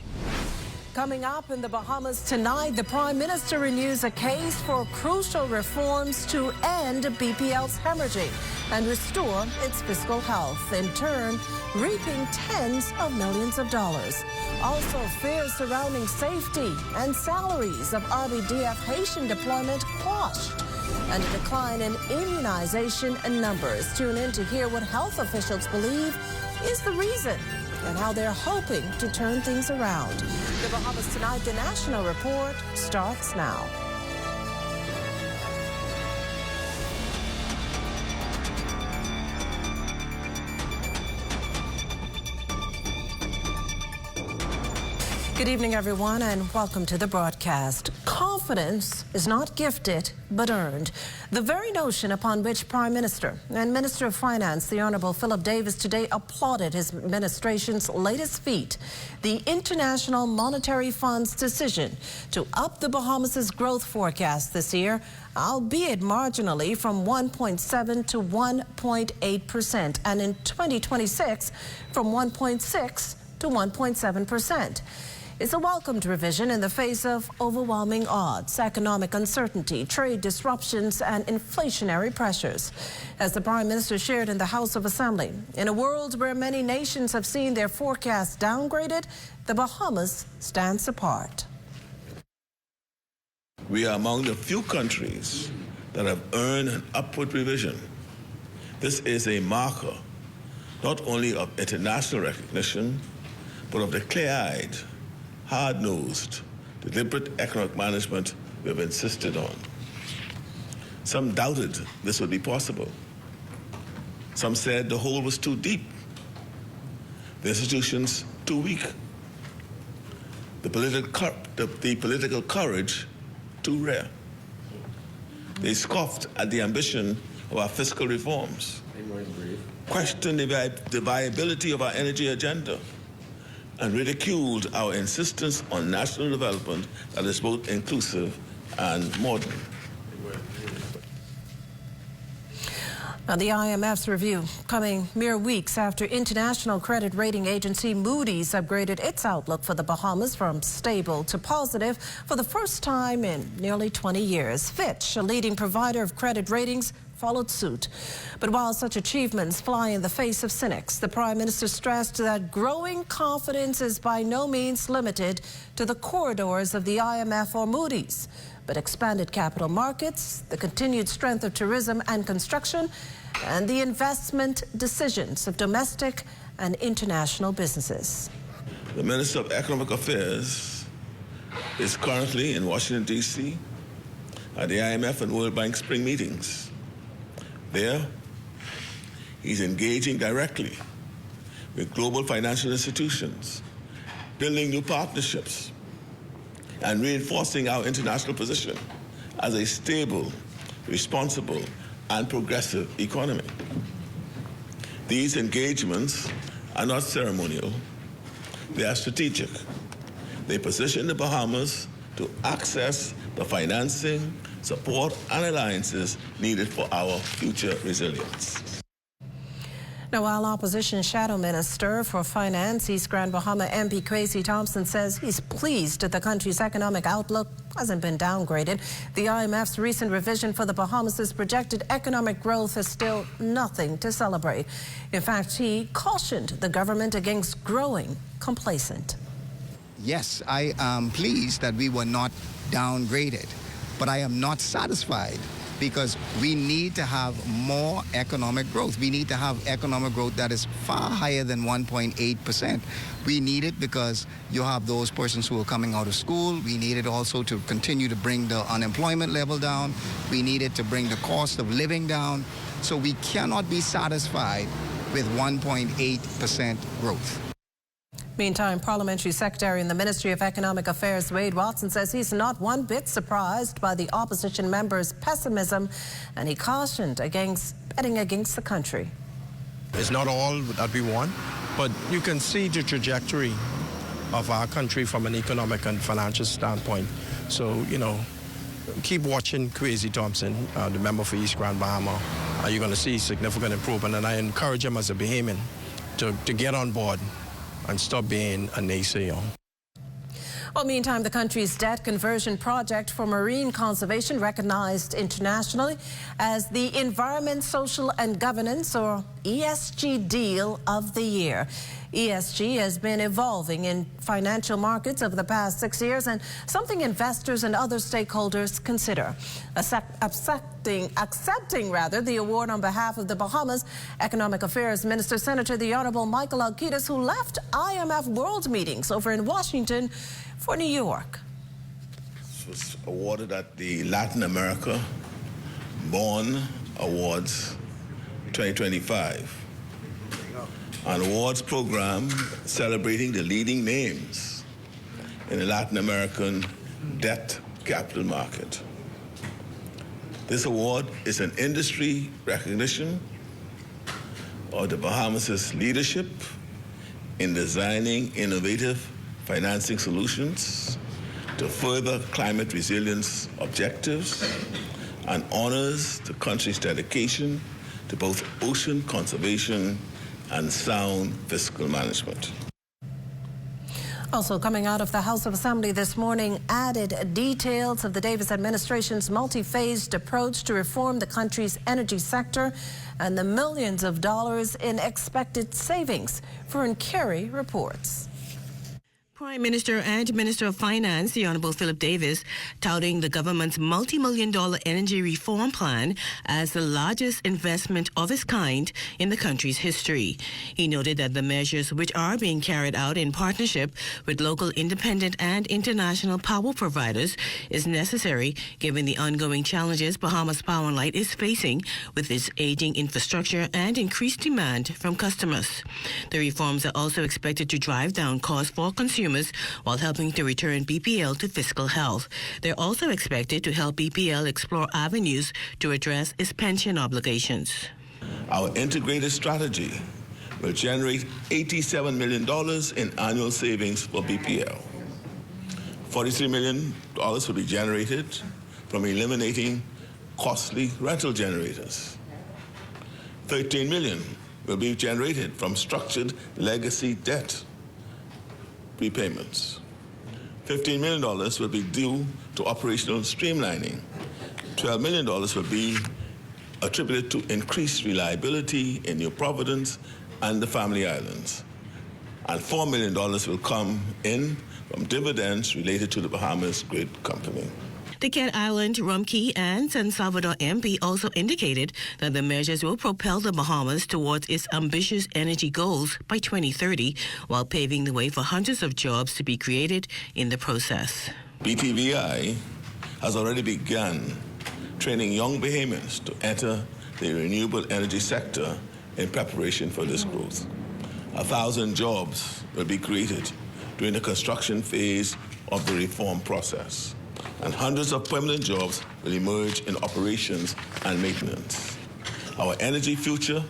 Coming up in the Bahamas tonight, the Prime Minister renews a case for crucial reforms to end BPL's hemorrhaging and restore its fiscal health, in turn reaping tens of millions of dollars. Also, fears surrounding safety and salaries of RBDF Haitian deployment quashed, and a decline in immunization numbers. Tune in to hear what health officials believe is the reason and how they're hoping to turn things around. The Bahamas Tonight, the National Report, starts now. Good evening, everyone, and welcome to the broadcast. Confidence is not gifted, but earned. The very notion upon which Prime Minister and Minister of Finance, the Honorable Philip Davis, today applauded his administration's latest feat, the International Monetary Fund's decision to up the Bahamas' growth forecast this year, albeit marginally, from 1.7 to 1.8%, and in 2026 from 1.6 to 1.7%. It's a welcomed revision in the face of overwhelming odds, economic uncertainty, trade disruptions, and inflationary pressures. As the Prime Minister shared in the House of Assembly, in a world where many nations have seen their forecasts downgraded, the Bahamas stands apart. We are among the few countries that have earned an upward revision. This is a marker not only of international recognition, but of the clear-eyed, hard-nosed, deliberate economic management we have insisted on. Some doubted this would be possible. Some said the hole was too deep, the institutions too weak, the political courage too rare. They scoffed at the ambition of our fiscal reforms, questioned the viability of our energy agenda, and ridiculed our insistence on national development that is both inclusive and modern. Now, the IMF's review coming mere weeks after international credit rating agency Moody's upgraded its outlook for the Bahamas from stable to positive for the first time in nearly 20 years. Fitch, a leading provider of credit ratings, followed suit. But while such achievements fly in the face of cynics, the Prime Minister stressed that growing confidence is by no means limited to the corridors of the IMF or Moody's, but expanded capital markets, the continued strength of tourism and construction, and the investment decisions of domestic and international businesses. The Minister of Economic Affairs is currently in Washington, D.C. at the IMF and World Bank spring meetings. There, he's engaging directly with global financial institutions, building new partnerships, and reinforcing our international position as a stable, responsible, and progressive economy. These engagements are not ceremonial, they are strategic. They position the Bahamas to access the financing, support, and alliances needed for our future resilience. Now, while Opposition Shadow Minister for Finance, East Grand Bahama MP Kwesi Thompson says he's pleased that the country's economic outlook hasn't been downgraded, the IMF's recent revision for the Bahamas' projected economic growth is still nothing to celebrate. In fact, he cautioned the government against growing complacent. Yes, I am pleased that we were not downgraded, but I am not satisfied, because we need to have more economic growth. We need to have economic growth that is far higher than 1.8%. We need it because you have those persons who are coming out of school. We need it also to continue to bring the unemployment level down. We need it to bring the cost of living down. So we cannot be satisfied with 1.8% growth. Meantime, Parliamentary Secretary in the Ministry of Economic Affairs, Wade Watson, says he's not one bit surprised by the opposition members' pessimism, and he cautioned against betting against the country. It's not all that we want, but you can see the trajectory of our country from an economic and financial standpoint. So, you know, keep watching Kwesi Thompson, the member for East Grand Bahama. You're going to see significant improvement, and I encourage him as a Bahamian to get on board and stop being a naysayer. Well, meantime, the country's debt conversion project for marine conservation, recognized internationally as the Environment, Social and Governance, or ESG Deal of the Year. ESG has been evolving in financial markets over the past 6 years, and something investors and other stakeholders consider. Accepting the award on behalf of the Bahamas Economic Affairs Minister Senator the Honorable Michael Alquitas, who left IMF World meetings over in Washington for New York. This was awarded at the Latin America Bond Awards 2025. An awards program celebrating the leading names in the Latin American debt capital market. This award is an industry recognition of the Bahamas' leadership in designing innovative financing solutions to further climate resilience objectives, and honors the country's dedication to both ocean conservation and sound fiscal management. Also coming out of the House of Assembly this morning, added details of the Davis administration's multi-phased approach to reform the country's energy sector and the millions of dollars in expected savings. Fern Carey reports. Prime Minister and Minister of Finance, the Honorable Philip Davis, touting the government's multi-million-dollar energy reform plan as the largest investment of its kind in the country's history. He noted that the measures, which are being carried out in partnership with local independent and international power providers, is necessary given the ongoing challenges Bahamas Power and Light is facing with its aging infrastructure and increased demand from customers. The reforms are also expected to drive down costs for consumers while helping to return BPL to fiscal health. They're also expected to help BPL explore avenues to address its pension obligations. Our integrated strategy will generate $87 million in annual savings for BPL. $43 million will be generated from eliminating costly rental generators. $13 million will be generated from structured legacy debt repayments. $15 million will be due to operational streamlining. $12 million will be attributed to increased reliability in New Providence and the Family Islands. And $4 million will come in from dividends related to the Bahamas Grid Company. The Cat Island, Rumkey, and San Salvador MP also indicated that the measures will propel the Bahamas towards its ambitious energy goals by 2030, while paving the way for hundreds of jobs to be created in the process. BTVI has already begun training young Bahamians to enter the renewable energy sector in preparation for this growth. 1,000 jobs will be created during the construction phase of the reform process, and hundreds of permanent jobs will emerge in operations and maintenance. Our energy future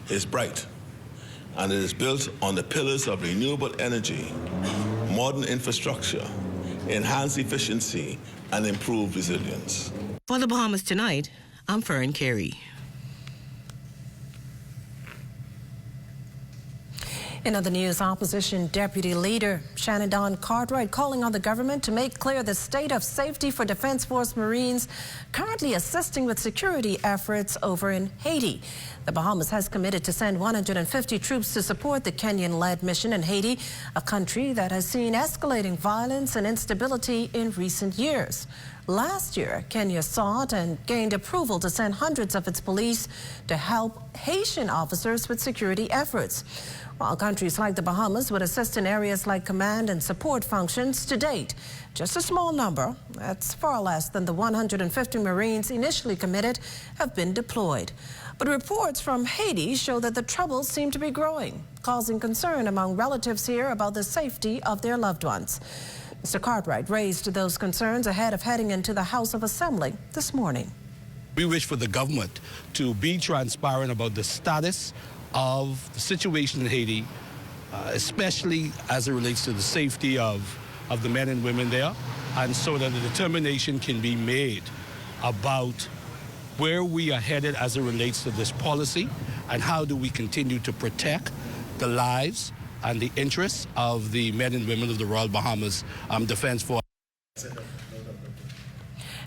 is bright, and it is built on the pillars of renewable energy, modern infrastructure, enhanced efficiency, and improved resilience. For the Bahamas Tonight, I'm Fern Carey. In other news, opposition deputy leader Shannon Don Cartwright calling on the government to make clear the state of safety for Defense Force Marines currently assisting with security efforts over in Haiti. The Bahamas has committed to send 150 troops to support the Kenyan-led mission in Haiti, a country that has seen escalating violence and instability in recent years. Last year, Kenya sought and gained approval to send hundreds of its police to help Haitian officers with security efforts. While countries like the Bahamas would assist in areas like command and support functions, to date, just a small number, that's far less than the 150 Marines initially committed, have been deployed. But reports from Haiti show that the troubles seem to be growing, causing concern among relatives here about the safety of their loved ones. Mr. Cartwright raised those concerns ahead of heading into the House of Assembly this morning. We wish for the government to be transparent about the status of the situation in Haiti, especially as it relates to the safety of the men and women there, and so that a determination can be made about where we are headed as it relates to this policy and how do we continue to protect the lives and the interests of the men and women of the Royal Bahamas Defense Force.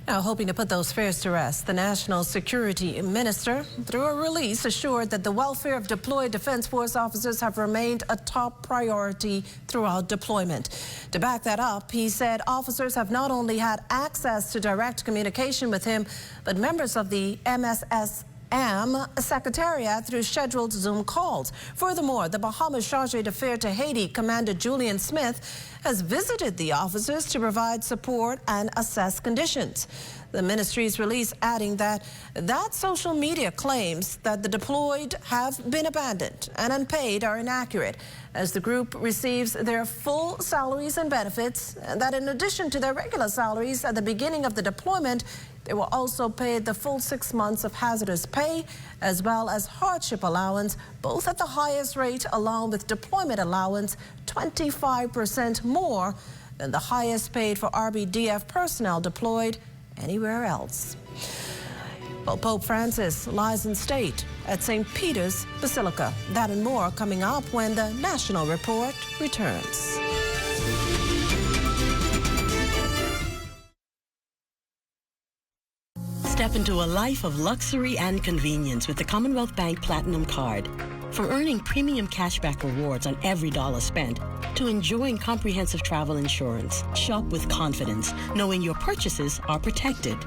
Now, hoping to put those fears to rest, the National Security Minister, through a release, assured that the welfare of deployed Defense Force officers have remained a top priority throughout deployment. To back that up, he said officers have not only had access to direct communication with him, but members of the MSS Secretariat through scheduled Zoom calls. Furthermore, the Bahamas Chargé d'Affaires to Haiti, Commander Julian Smith, has visited the officers to provide support and assess conditions. The ministry's release adding that social media claims that the deployed have been abandoned and unpaid are inaccurate, as the group receives their full salaries and benefits, and that in addition to their regular salaries at the beginning of the deployment, they were also paid the full 6 months of hazardous pay as well as hardship allowance, both at the highest rate, along with deployment allowance 25% more than the highest paid for RBDF personnel deployed anywhere else. Well, Pope Francis lies in state at St. Peter's Basilica. That and more coming up when the National Report returns. Step into a life of luxury and convenience with the Commonwealth Bank Platinum Card. From earning premium cashback rewards on every dollar spent to enjoying comprehensive travel insurance, shop with confidence, knowing your purchases are protected.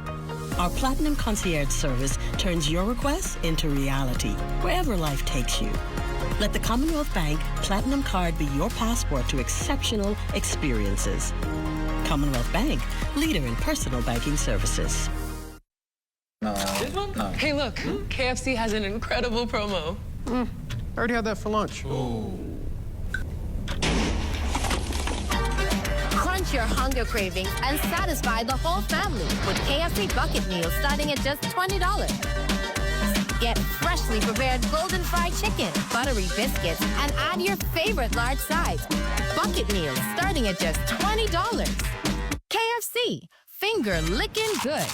Our Platinum Concierge service turns your requests into reality, wherever life takes you. Let the Commonwealth Bank Platinum Card be your passport to exceptional experiences. Commonwealth Bank, leader in personal banking services. This one? No. Hey, look, KFC has an incredible promo. I already had that for lunch. Oh. Crunch your hunger cravings and satisfy the whole family with KFC bucket meals starting at just $20. Get freshly prepared golden fried chicken, buttery biscuits, and add your favorite large size. Bucket meals starting at just $20. KFC, finger licking good.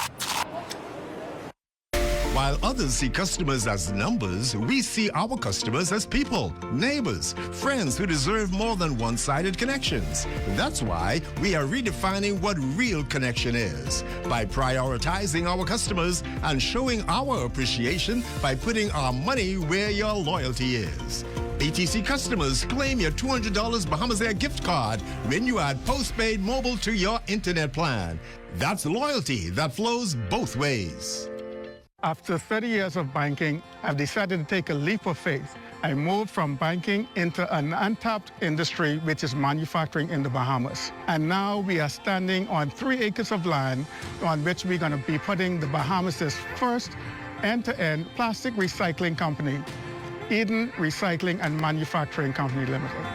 While others see customers as numbers, we see our customers as people, neighbors, friends who deserve more than one-sided connections. That's why we are redefining what real connection is by prioritizing our customers and showing our appreciation by putting our money where your loyalty is. BTC customers claim your $200 Bahamas Air gift card when you add postpaid mobile to your internet plan. That's loyalty that flows both ways. After 30 years of banking, I've decided to take a leap of faith. I moved from banking into an untapped industry, which is manufacturing in the Bahamas. And now we are standing on 3 acres of land on which we're going to be putting the Bahamas' first end-to-end plastic recycling company, Eden Recycling and Manufacturing Company Limited.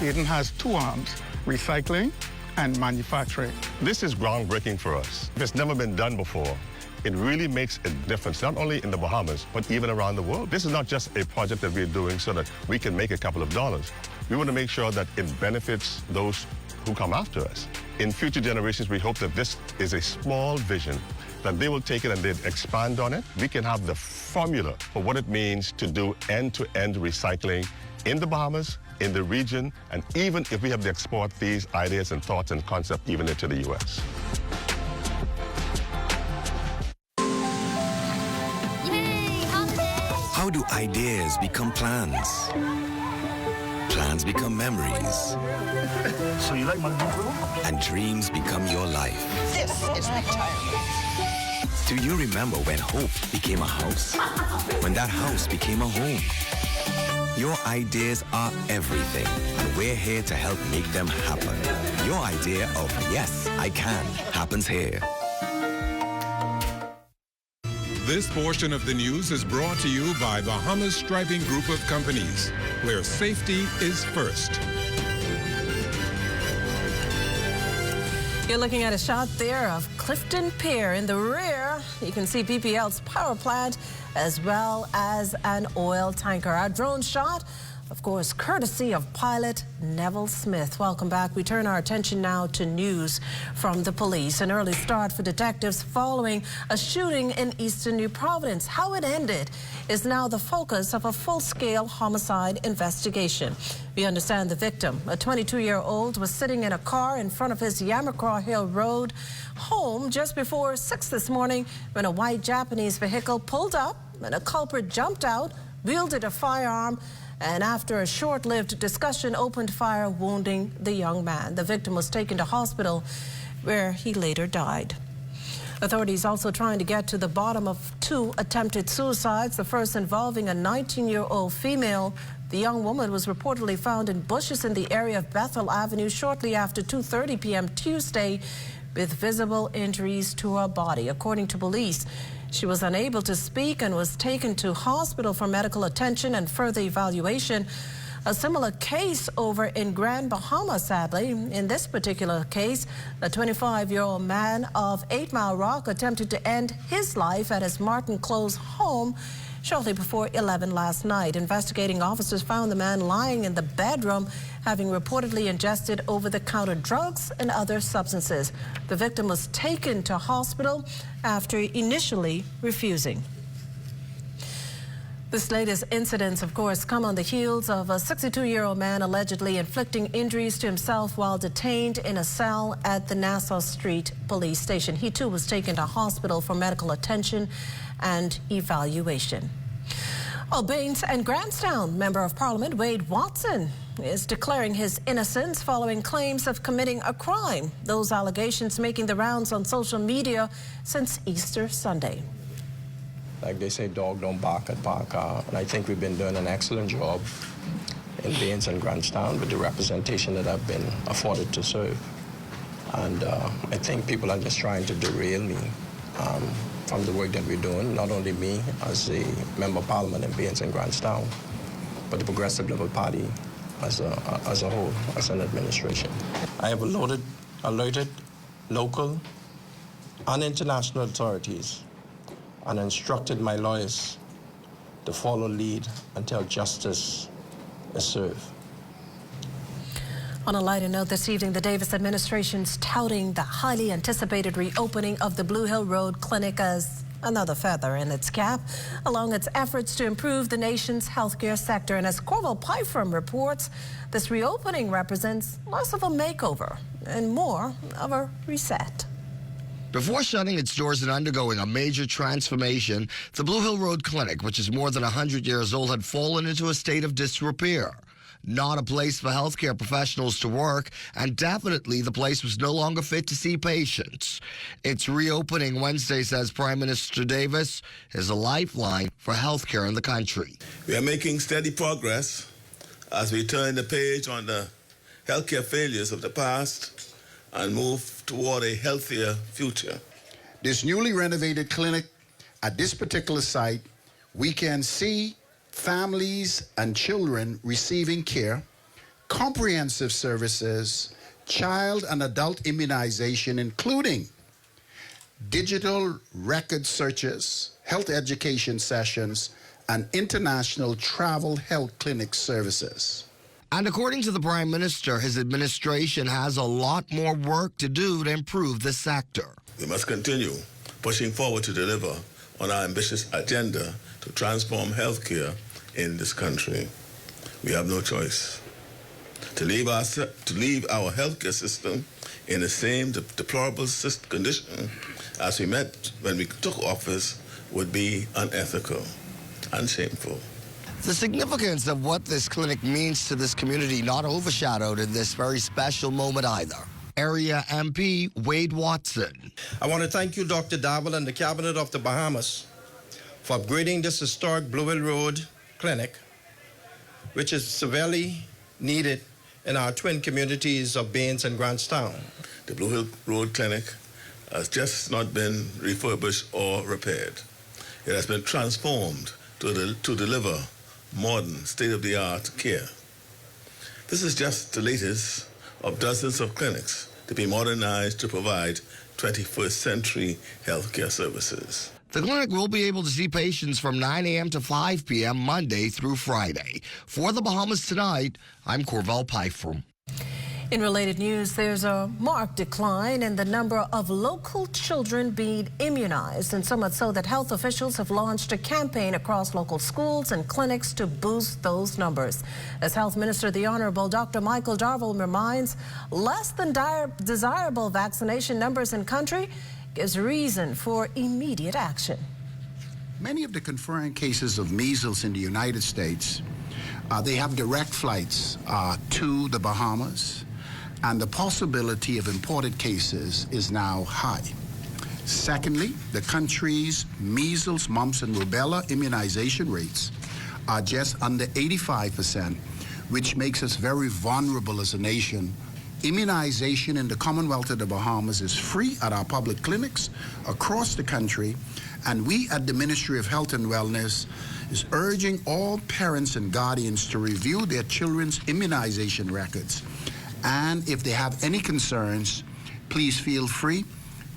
Eden has 2 arms, recycling and manufacturing. This is groundbreaking for us. It's never been done before. It really makes a difference, not only in the Bahamas, but even around the world. This is not just a project that we're doing so that we can make a couple of dollars. We want to make sure that it benefits those who come after us. In future generations, we hope that this is a small vision, that they will take it and they'll expand on it. We can have the formula for what it means to do end-to-end recycling in the Bahamas, in the region, and even if we have to export these ideas and thoughts and concepts even into the U.S. How do ideas become plans? Plans become memories. So you like my new room? And dreams become your life. This is retirement. Do you remember when hope became a house? When that house became a home? Your ideas are everything, and we're here to help make them happen. Your idea of yes, I can happens here. This portion of the news is brought to you by Bahamas Striping Group of Companies, where safety is first. You're looking at a shot there of Clifton Pier. In the rear, you can see BPL's power plant as well as an oil tanker. Our drone shot, of course, courtesy of pilot Neville Smith. Welcome back. We turn our attention now to news from the police. An early start for detectives following a shooting in eastern New Providence. How it ended is now the focus of a full-scale homicide investigation. We understand the victim, a 22-year-old, was sitting in a car in front of his Yamacraw Hill Road home just before 6 this morning when a white Japanese vehicle pulled up and a culprit jumped out, wielded a firearm, and after a short-lived discussion opened fire, wounding the young man. The victim was taken to hospital where he later died. Authorities also trying to get to the bottom of 2 attempted suicides, the first involving a 19-year-old female. The young woman was reportedly found in bushes in the area of Bethel Avenue shortly after 2:30 p.m. Tuesday with visible injuries to her body. According to police, she was unable to speak and was taken to hospital for medical attention and further evaluation. A similar case over in Grand Bahama, sadly. In this particular case, a 25-year-old man of 8 Mile Rock attempted to end his life at his Martin Close home shortly before 11 last night. Investigating officers found the man lying in the bedroom, having reportedly ingested over-the-counter drugs and other substances. The victim was taken to hospital after initially refusing. This latest incidents, of course, come on the heels of a 62-year-old man allegedly inflicting injuries to himself while detained in a cell at the Nassau Street police station. He too was taken to hospital for medical attention and evaluation. Oh, Baines and Grantstown Member of Parliament Wade Watson is declaring his innocence following claims of committing a crime. Those allegations making the rounds on social media since Easter Sunday. Like they say, dog don't bark at park. And I think we've been doing an excellent job in Baines and Grantstown with the representation that I've been afforded to serve. And I think people are just trying to derail me from the work that we're doing, not only me as a Member of Parliament in Baines and Grantstown, but the Progressive Liberal Party as a whole, as an administration. I have alerted local and international authorities and instructed my lawyers to follow lead until justice is served. On a lighter note this evening, the Davis administration's touting the highly anticipated reopening of the Blue Hill Road Clinic as another feather in its cap, along its efforts to improve the nation's healthcare sector. And as Corval Pyfrom reports, this reopening represents less of a makeover and more of a reset. Before shutting its doors and undergoing a major transformation, the Blue Hill Road Clinic, which is more than 100 years old, had fallen into a state of disrepair. Not a place for healthcare professionals to work, and definitely the place was no longer fit to see patients. Its reopening Wednesday, says Prime Minister Davis, is a lifeline for healthcare in the country. We are making steady progress as we turn the page on the healthcare failures of the past and move toward a healthier future. This newly renovated clinic at this particular site, we can see families and children receiving care, comprehensive services, child and adult immunization, including digital record searches, health education sessions, and international travel health clinic services. And according to the Prime Minister, his administration has a lot more work to do to improve this sector. We must continue pushing forward to deliver on our ambitious agenda to transform healthcare in this country. We have no choice. To leave our healthcare system in the same deplorable condition as we met when we took office would be unethical and shameful. The significance of what this clinic means to this community not overshadowed in this very special moment either. Area MP Wade Watson. I want to thank you, Dr. Darwell, and the Cabinet of the Bahamas for upgrading this historic Blue Hill Road Clinic, which is severely needed in our twin communities of Baines and Grantstown. The Blue Hill Road Clinic has just not been refurbished or repaired. It has been transformed to deliver modern, state-of-the-art care. This is just the latest of dozens of clinics to be modernized to provide 21st century healthcare services. The clinic will be able to see patients from 9 a.m. to 5 p.m. Monday through Friday. For the Bahamas Tonight, I'm Corvell Pyfrom. In related news, there's a marked decline in the number of local children being immunized, and so much so that health officials have launched a campaign across local schools and clinics to boost those numbers. As Health Minister, the Honorable Dr. Michael Darwell reminds, less than desirable vaccination numbers in country gives reason for immediate action. Many of the confirmed cases of measles in the United States, they have direct flights to the Bahamas, and the possibility of imported cases is now high. Secondly, the country's measles, mumps, and rubella immunization rates are just under 85%, which makes us very vulnerable as a nation. Immunization in the Commonwealth of the Bahamas is free at our public clinics across the country, and we at the Ministry of Health and Wellness is urging all parents and guardians to review their children's immunization records. And if they have any concerns, please feel free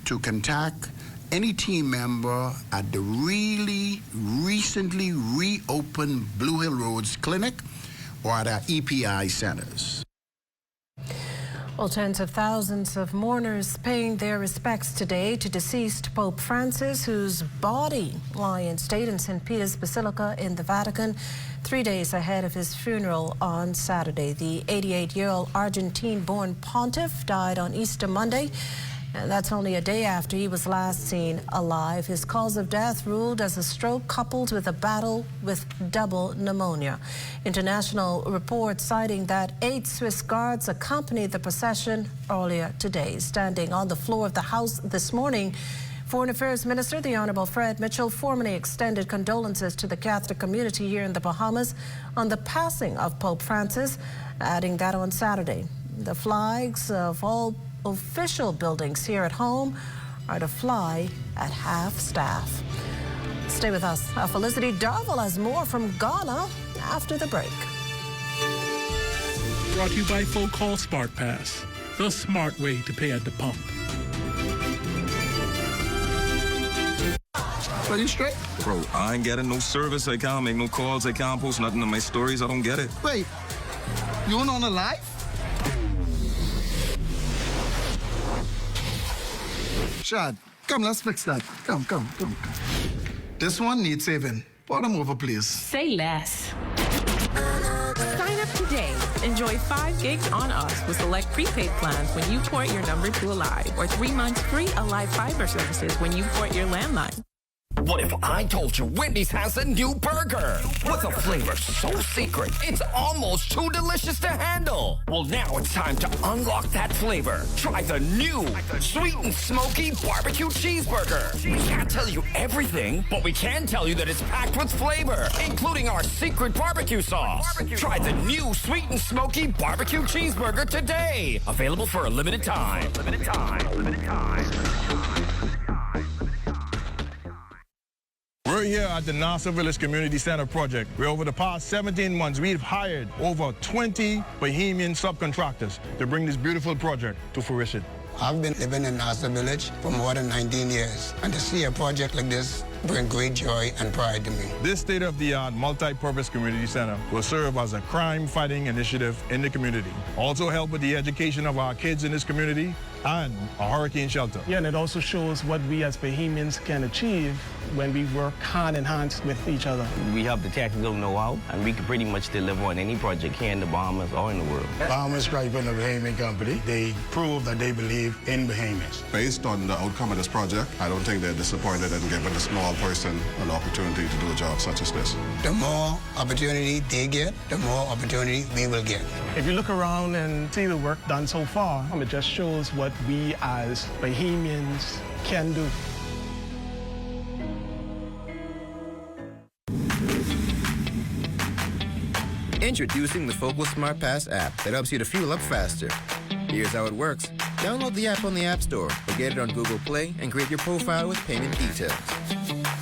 to contact any team member at the recently reopened Blue Hill Roads Clinic or at our EPI centers. Well, tens of thousands of mourners paying their respects today to deceased Pope Francis, whose body lie in state in St. Peter's Basilica in the Vatican, 3 days ahead of his funeral on Saturday. The 88-year-old Argentine-born pontiff died on Easter Monday, and that's only a day after he was last seen alive. His cause of death ruled as a stroke coupled with a battle with double pneumonia. International reports citing that 8 Swiss guards accompanied the procession earlier today. Standing on the floor of the House this morning, Foreign Affairs Minister, the Honorable Fred Mitchell, formally extended condolences to the Catholic community here in the Bahamas on the passing of Pope Francis, adding that on Saturday, the flags of all official buildings here at home are to fly at half-staff. Stay with us. Felicity Darwell has more from Ghana after the break. Brought to you by Full Call Smart Pass, the smart way to pay at the pump. Are you straight? Bro, I ain't getting no service. I can't make no calls. I can't post nothing on my stories. I don't get it. Wait, you went on a live? Shad, come, let's fix that. Come. This one needs saving. Pour them over, please. Say less. Sign up today Enjoy 5 gigs on us with select prepaid plans when you port your number to Alive, or 3 months free Alive Fiber services when you port your landline. What if I told you Wendy's has a new burger with a flavor so secret it's almost too delicious to handle? Well, now it's time to unlock that flavor. Try the new sweet and smoky barbecue cheeseburger. We can't tell you everything, but we can tell you that it's packed with flavor, including our secret barbecue sauce. Try the new sweet and smoky barbecue cheeseburger today. Available for a limited time. Limited time. We're here at the Nassau Village Community Center project, where over the past 17 months, we've hired over 20 Bahamian subcontractors to bring this beautiful project to fruition. I've been living in Nassau Village for more than 19 years, and to see a project like this bring great joy and pride to me. This state-of-the-art multi-purpose community center will serve as a crime-fighting initiative in the community. Also help with the education of our kids in this community and a hurricane shelter. Yeah, and it also shows what we as Bahamians can achieve when we work hand in hand with each other. We have the technical know-how, and we can pretty much deliver on any project here in the Bahamas or in the world. Bahamas Striper and the Bahamian company, they prove that they believe in Bahamians. Based on the outcome of this project, I don't think they're disappointed in giving a small person an opportunity to do a job such as this. The more opportunity they get, the more opportunity we will get. If you look around and see the work done so far, it just shows what we as Bahamians can do. Introducing the Focal Smart Pass app that helps you to fuel up faster. Here's how it works. Download the app on the App Store or get it on Google Play and create your profile with payment details.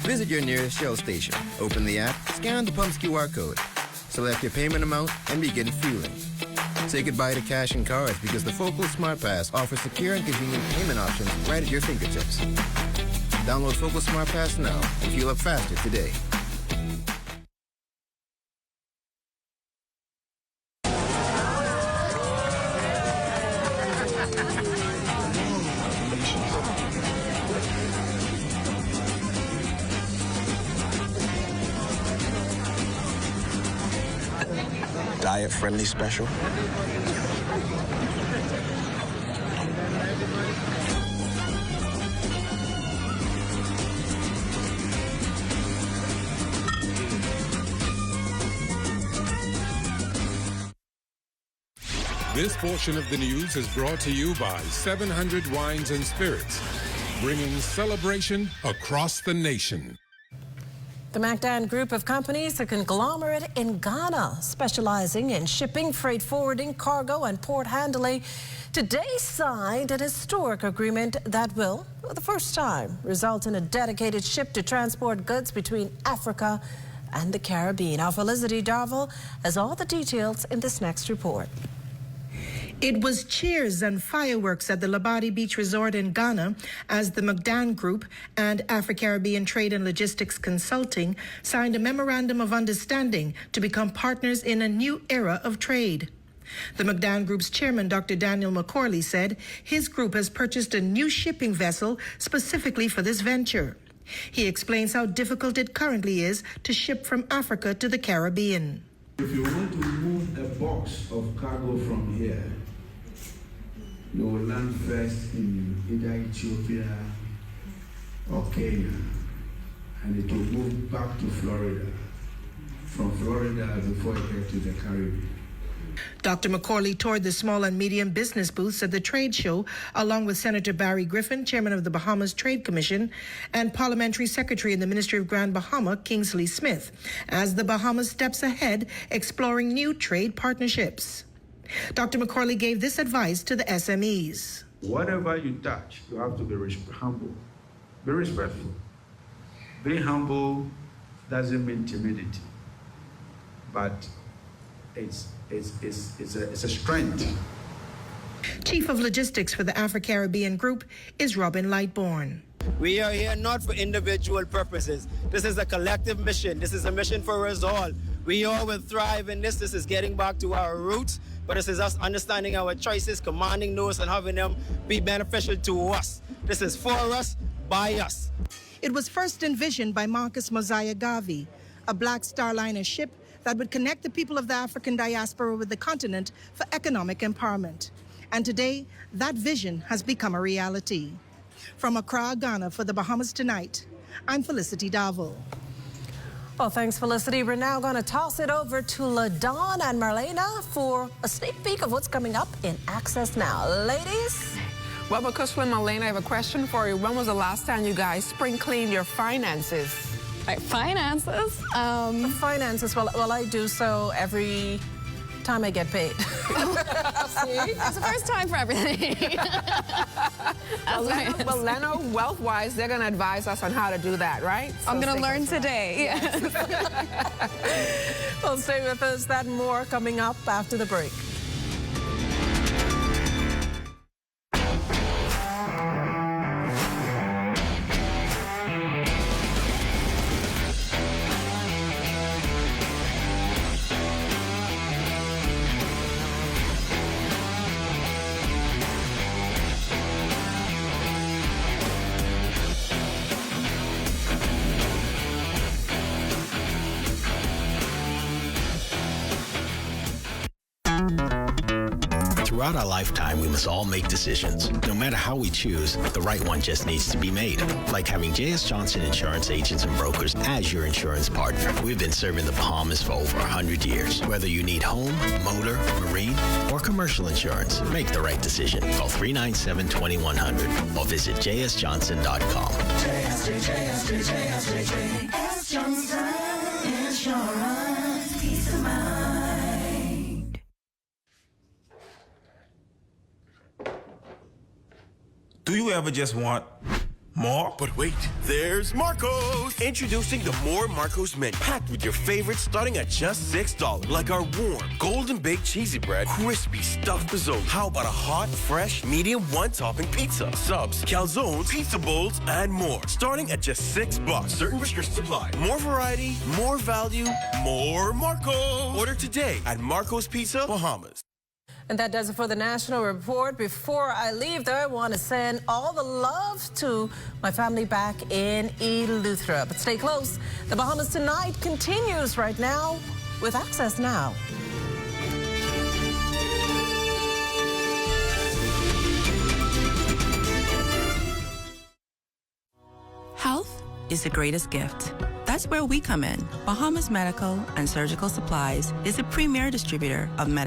Visit your nearest Shell station. Open the app, scan the pump's QR code, select your payment amount, and begin fueling. Say goodbye to cash and cards because the Focal Smart Pass offers secure and convenient payment options right at your fingertips. Download Focal Smart Pass now and fuel up faster today. Diet-friendly special. This portion of the news is brought to you by 700 Wines and Spirits, bringing celebration across the nation. The MacDan Group of companies, a conglomerate in Ghana, specializing in shipping, freight forwarding, cargo, and port handling, today signed an historic agreement that will, for the first time, result in a dedicated ship to transport goods between Africa and the Caribbean. Our Felicity Darville has all the details in this next report. It was cheers and fireworks at the Labadi Beach Resort in Ghana as the MacDan Group and Afro-Caribbean Trade and Logistics Consulting signed a memorandum of understanding to become partners in a new era of trade. The MacDan Group's chairman, Dr. Daniel McCorley, said his group has purchased a new shipping vessel specifically for this venture. He explains how difficult it currently is to ship from Africa to the Caribbean. If you want to move a box of cargo from here, you will land first in either Ethiopia or Kenya, and it will move back to Florida, from Florida before it gets to the Caribbean. Dr. McCorley toured the small and medium business booths at the trade show, along with Senator Barry Griffin, chairman of the Bahamas Trade Commission, and Parliamentary Secretary in the Ministry of Grand Bahama, Kingsley Smith, as the Bahamas steps ahead exploring new trade partnerships. Dr. McCorley gave this advice to the SMEs. Whatever you touch, you have to be humble. Be respectful. Being humble doesn't mean timidity, but it's a strength. Chief of Logistics for the Afro-Caribbean Group is Robin Lightbourne. We are here not for individual purposes. This is a collective mission. This is a mission for us all. We all will thrive in this. This is getting back to our roots, but this is us understanding our choices, commanding those, and having them be beneficial to us. This is for us, by us. It was first envisioned by Marcus Mosiah Garvey, a Black Starliner ship that would connect the people of the African diaspora with the continent for economic empowerment. And today, that vision has become a reality. From Accra, Ghana, for the Bahamas Tonight, I'm Felicity Davo. Well, thanks, Felicity. We're now going to toss it over to LaDawn and Marlena for a sneak peek of what's coming up in Access Now. Ladies? Well, because when Marlena, I have a question for you. When was the last time you guys spring cleaned your finances? Like finances? Finances, well, I do so every time I get paid. See? It's the first time for everything. Well, Leno, Wealth-wise, they're going to advise us on how to do that, right? So I'm going to learn today. Yes. Well, stay with us. That and more coming up after the break. Throughout our lifetime, we must all make decisions. No matter how we choose, the right one just needs to be made. Like having J.S. Johnson Insurance Agents and Brokers as your insurance partner. We've been serving the Bahamas for over 100 years. Whether you need home, motor, marine, or commercial insurance, make the right decision. Call 397-2100 or visit jsjohnson.com. JS Johnson Insurance, peace of mind. Do you ever just want more? But wait, there's Marco's! Introducing the More Marco's menu, packed with your favorites starting at just $6. Like our warm, golden baked cheesy bread, crispy stuffed risotto. How about a hot, fresh, medium one-topping pizza? Subs, calzones, pizza bowls, and more. Starting at just $6. Certain restrictions apply. More variety, more value, more Marco's. Order today at Marco's Pizza, Bahamas. And that does it for the National Report. Before I leave, though, I want to send all the love to my family back in Eleuthera. But stay close. The Bahamas Tonight continues right now with Access Now. Health is the greatest gift. That's where we come in. Bahamas Medical and Surgical Supplies is a premier distributor of medical